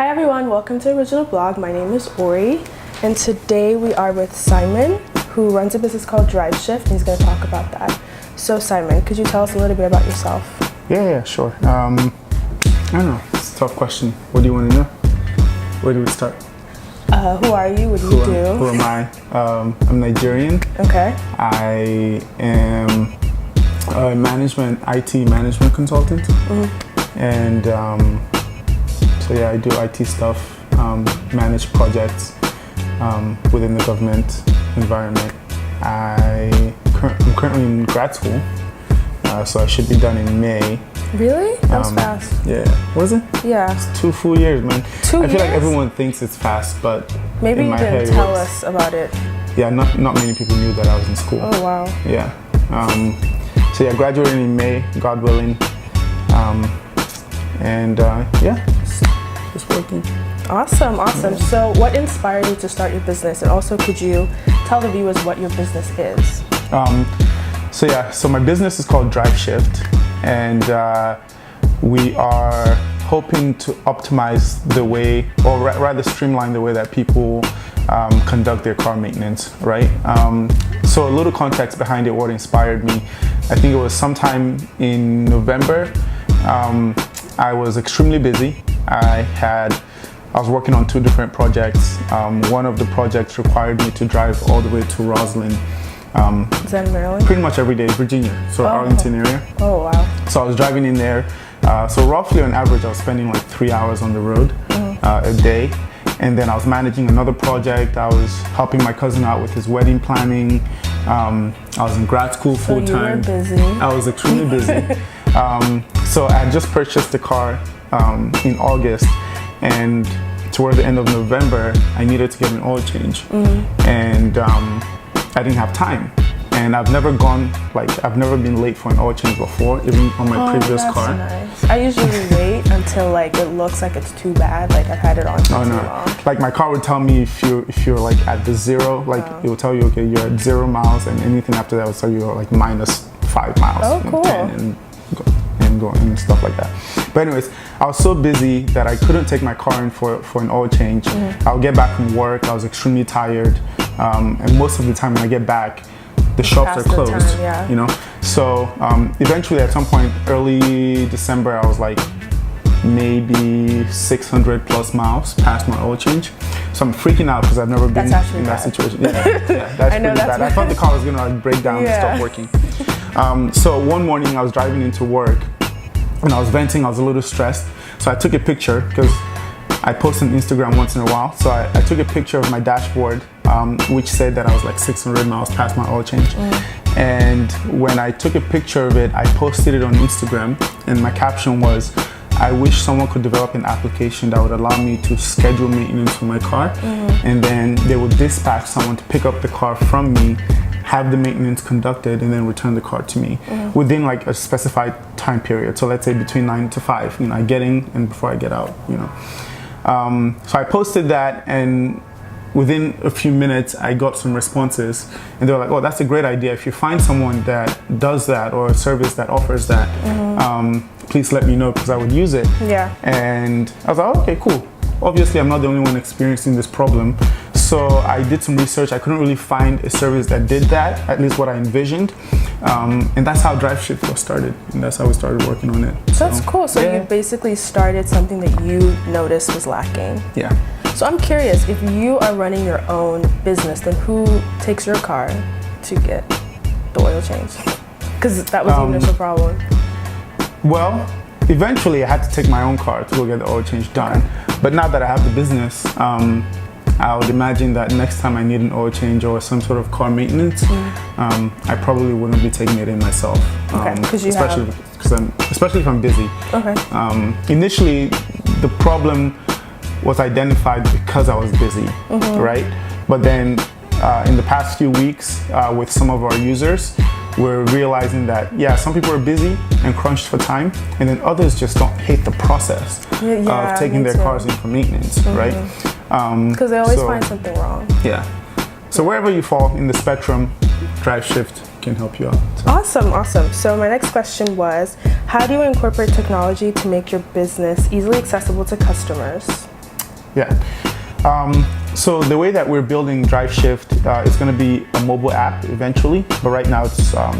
Hi everyone, welcome to Original Blog. My name is Ori, and today we are with Simon, who runs a business called Drive Shift, and he's going to talk about that. So Simon, could you tell us a little bit about yourself? Yeah, sure. I don't know, it's a tough question. What do you want to know? Where do we start? Who are you? What do you do? Who am I? I'm Nigerian. Okay. I am a IT management consultant. And so yeah, I do IT stuff, manage projects within the government environment. I'm currently in grad school, so I should be done in May. Really? That was fast. Yeah. Was it? Yeah. It's 2 full years, man. I feel like everyone thinks it's fast, but maybe in you my didn't head, tell us about it. Yeah, not many people knew that I was in school. Oh wow. Yeah. So yeah, graduating in May, God willing. Yeah, just working. Awesome. Yeah. So what inspired you to start your business? And also, could you tell the viewers what your business is? So my business is called Drive Shift, and we are hoping to optimize the way, or rather streamline the way that people conduct their car maintenance, right? So a little context behind it, what inspired me. I think it was sometime in November. I was extremely busy. I was working on 2 different projects. One of the projects required me to drive all the way to Roslyn. Is that in Maryland? Pretty much every day, Virginia, so Arlington area. Oh wow. So I was driving in there. So roughly on average, I was spending like 3 hours on the road a day. And then I was managing another project. I was helping my cousin out with his wedding planning. I was in grad school full time. So you were busy. I was extremely busy. So I had just purchased the car in August, and toward the end of November, I needed to get an oil change. And I didn't have time. And I've never been late for an oil change before, even on my previous car. Nice. I usually wait until like it looks like it's too bad, like I've had it on for too long. Like my car would tell me if you're like at the 0, like it will tell you, okay, you're at 0 miles, and anything after that will tell you like -5 miles. Oh, cool. 10 and stuff like that. But anyways, I was so busy that I couldn't take my car in for an oil change. I would get back from work, I was extremely tired, and most of the time when I get back, the shops are closed, you know? So eventually at some point, early December, I was like maybe 600 plus miles past my oil change. So I'm freaking out because I've never been in that situation. Yeah, that's pretty bad. I thought the car was gonna like break down and stop working. So one morning I was driving into work and I was venting, I was a little stressed. So I took a picture because I post on Instagram once in a while. So I took a picture of my dashboard, which said that I was like 600 miles past my oil change. And when I took a picture of it, I posted it on Instagram, and my caption was, I wish someone could develop an application that would allow me to schedule maintenance for my car. And then they would dispatch someone to pick up the car from me, have the maintenance conducted, and then return the car to me within like a specified time period. So let's say between 9 to 5, you know, I get in and before I get out, you know. So I posted that, and within a few minutes I got some responses, and they were like, oh, that's a great idea. If you find someone that does that or a service that offers that, please let me know because I would use it. Yeah. And I was like, oh, okay, cool. Obviously I'm not the only one experiencing this problem. So I did some research. I couldn't really find a service that did that, at least what I envisioned. And that's how Drive Shift was started. And that's how we started working on it. So that's cool. So you basically started something that you noticed was lacking. Yeah. So I'm curious, if you are running your own business, then who takes your car to get the oil change? Because that was the initial problem. Well, eventually I had to take my own car to go get the oil change done. But now that I have the business, I would imagine that next time I need an oil change or some sort of car maintenance, I probably wouldn't be taking it in myself. Especially if I'm busy. Okay. Initially, the problem was identified because I was busy, right? But then in the past few weeks, with some of our users, we're realizing that, yeah, some people are busy and crunched for time, and then others just don't hate the process of taking their cars in for maintenance, right? Because they always find something wrong. Yeah. So wherever you fall in the spectrum, Drive Shift can help you out. So. Awesome. So my next question was, how do you incorporate technology to make your business easily accessible to customers? Yeah. So the way that we're building DriveShift is going to be a mobile app eventually, but right now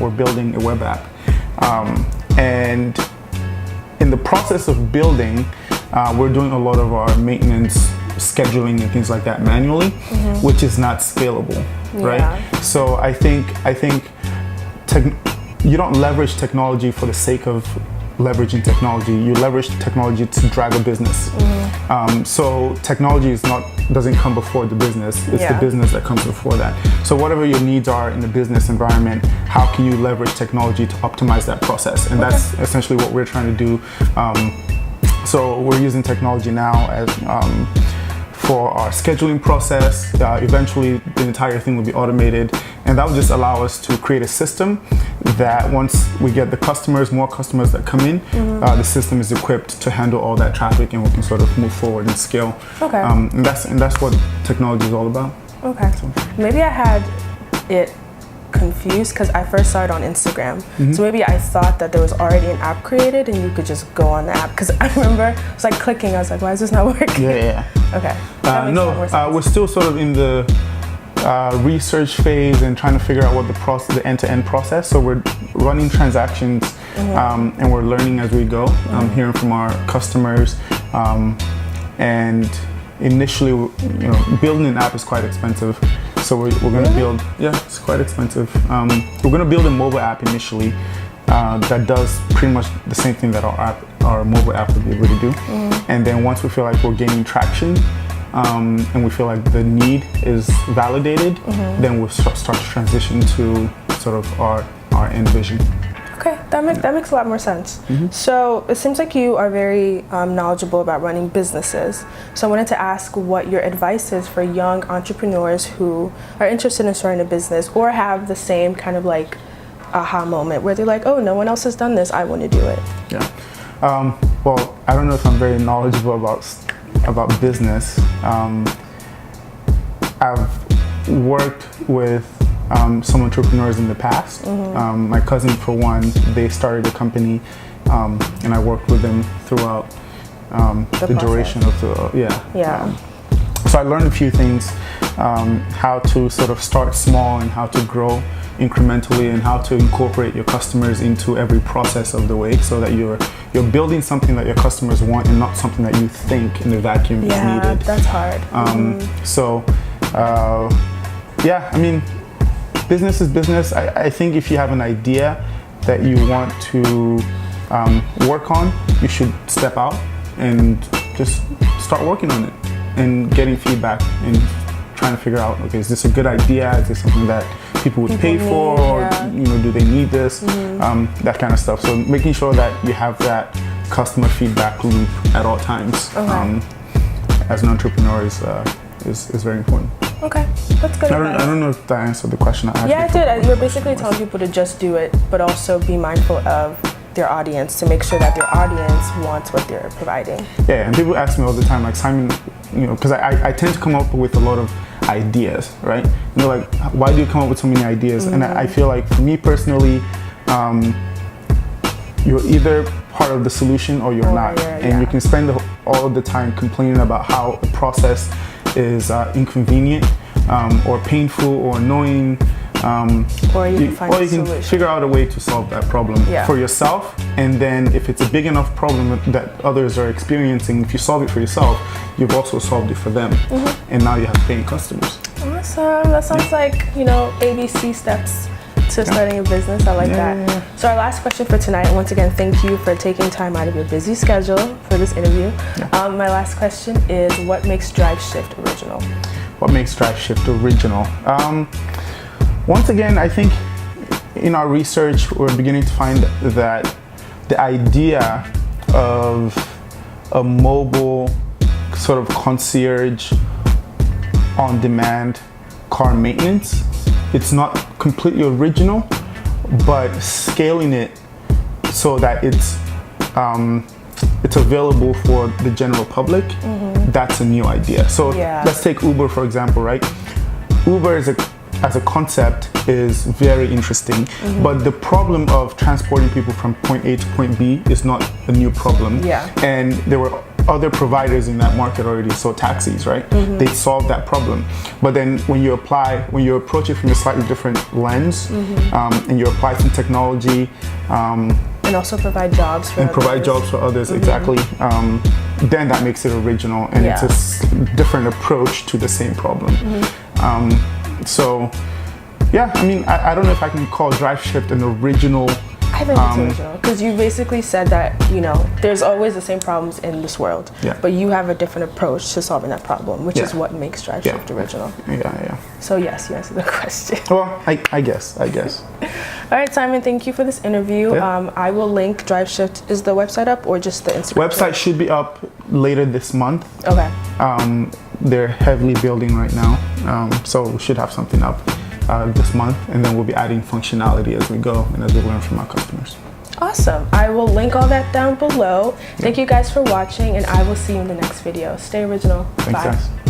we're building a web app. And in the process of building, we're doing a lot of our maintenance, scheduling, and things like that manually, which is not scalable, right? So I think you don't leverage technology for the sake of leveraging technology. You leverage technology to drive a business. So technology doesn't come before the business. It's the business that comes before that. So whatever your needs are in the business environment, how can you leverage technology to optimize that process? And that's essentially what we're trying to do. So we're using technology now as for our scheduling process. Eventually the entire thing will be automated, and that will just allow us to create a system that once we get more customers that come in, the system is equipped to handle all that traffic, and we can sort of move forward and scale. And that's what technology is all about. So. Maybe I had it confused because I first saw it on Instagram. So maybe I thought that there was already an app created and you could just go on the app, because I remember it was like clicking. I was like, why is this not working? Okay. We're still sort of in the research phase and trying to figure out what the end-to-end process. So we're running transactions and we're learning as we go, hearing from our customers, and initially, building an app is quite expensive. So we're going to build, it's quite expensive. We're going to build a mobile app initially that does pretty much the same thing that our mobile app would be able to do. And then once we feel like we're gaining traction, and we feel like the need is validated, then we'll start to transition to sort of our end vision. Okay, that makes a lot more sense. So it seems like you are very knowledgeable about running businesses. So I wanted to ask what your advice is for young entrepreneurs who are interested in starting a business or have the same kind of like aha moment where they're like, oh, no one else has done this, I want to do it. Well, I don't know if I'm very knowledgeable about business. I've worked with some entrepreneurs in the past. My cousin, for one, they started a company, and I worked with them throughout the duration of so I learned a few things, how to sort of start small and how to grow incrementally, and how to incorporate your customers into every process of the way, so that you're building something that your customers want and not something that you think in the vacuum is needed. That's hard. I mean, business is business. I think if you have an idea that you want to work on, you should step out and just start working on it and getting feedback and trying to figure out, okay, is this a good idea? Is this something that people would pay for? Or, do they need this? That kind of stuff. So making sure that you have that customer feedback loop at all times as an entrepreneur is very important. Okay, that's good. I don't know if that answered the question I asked. Yeah, it did. You're basically telling people to just do it, but also be mindful of their audience to make sure that their audience wants what they're providing. Yeah, and people ask me all the time, like, Simon, because I tend to come up with a lot of ideas, right? Like, why do you come up with so many ideas? And I feel like, for me personally, you're either part of the solution or you're not. And you can spend all of the time complaining about how the process is inconvenient or painful or annoying, or you can figure out a way to solve that problem for yourself. And then if it's a big enough problem that others are experiencing, if you solve it for yourself, you've also solved it for them. And now you have paying customers. Awesome. That sounds like ABC steps to starting a business. I like that. So our last question for tonight, and once again, thank you for taking time out of your busy schedule for this interview. My last question is, what makes DriveShift original? What makes DriveShift original? Once again, I think in our research, we're beginning to find that the idea of a mobile sort of concierge on-demand car maintenance, it's not completely original, but scaling it so that it's available for the general public, that's a new idea. So let's take Uber, for example, right? Uber as a concept is very interesting, but the problem of transporting people from point A to point B is not a new problem. And there were other providers in that market already. So taxis, right? They solve that problem. But then when you approach it from a slightly different lens, and you apply some technology, and also provide jobs for others. Exactly. Then that makes it original, and it's a different approach to the same problem. So yeah, I mean, I don't know if I can call DriveShift an original. I think it's original because you basically said that, you know, there's always the same problems in this world, but you have a different approach to solving that problem, which is what makes DriveShift original. So yes, you answered the question. Well, I guess. All right, Simon, thank you for this interview. I will link DriveShift. Is the website up or just the Instagram? Website should be up later this month. Okay. They're heavily building right now, so we should have something up this month, and then we'll be adding functionality as we go and as we learn from our customers. Awesome. I will link all that down below. Thank you guys for watching, and I will see you in the next video. Stay original. Thanks, Bye. guys.